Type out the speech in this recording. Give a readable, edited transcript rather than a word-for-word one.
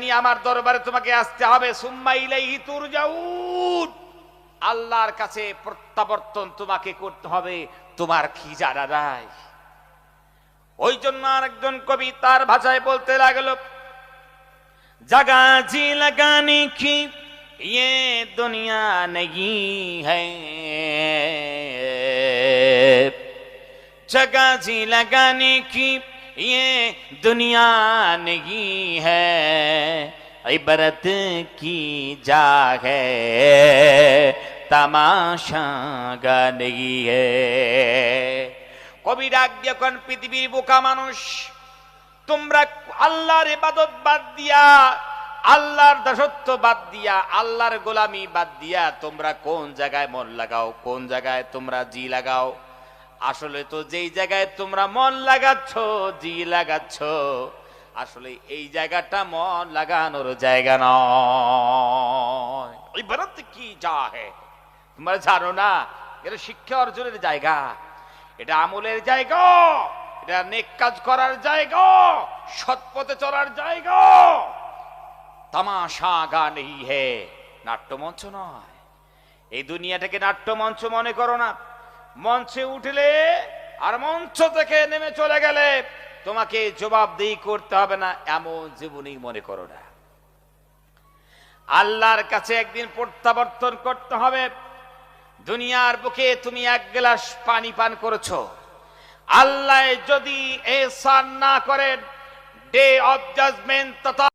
নিয়ে আমার দরবারে তোমাকে আসতে হবে। সুম্মা ইলাইহি তুরজাউন, আল্লাহর কাছে প্রত্যাবর্তন তোমাকে করতে হবে। তোমার কি জানা নাই? ওই জন্য আরেকজন কবি তার ভাষায় বলতে লাগলো, जगह जी लगाने की ये दुनिया नहीं है, जगह जी लगाने की ये दुनिया नहीं है, इबरत की जा है तमाशा गा नहीं है। কবি ডাক দিয়ে কোন পৃথিবীর বোকা মানুষ, তোমরা আল্লাহর ইবাদত বাদ দিয়া, আল্লাহর দাসত্ব বাদ দিয়া, আল্লাহর গোলামি বাদ দিয়া তোমরা কোন জায়গায় মন লাগাও, কোন জায়গায় তোমরা জি লাগাও? আসলে তো যেই জায়গায় তোমরা মন লাগাচ্ছ, জি লাগাচ্ছ, আসলে এই জায়গাটা মন লাগানোর জায়গা নয়। ইবাদত কি যা হে, তোমরা জানো না? এটা শিক্ষা অর্জনের জায়গা, এটা আমলের জায়গা, এটা নেক কাজ করার জায়গা, সৎ পথে চলার জায়গা। তামাশা গা নেই হে, নাট্যমঞ্চ নয়। এই দুনিয়াটাকে নাট্যমঞ্চ মনে করো না। মঞ্চে উঠলে আর মঞ্চ থেকে নেমে চলে গেলে তোমাকে জবাবদিহি করতে হবে না, এমন জীবনই মনে করো না। আল্লাহর কাছে একদিন প্রত্যাবর্তন করতে হবে। দুনিয়ার বুকে তুমি এক গ্লাস পানি পান করেছো, আল্লাহ যদি এহসান না করেন, ডে অফ জাজমেন্ট তথা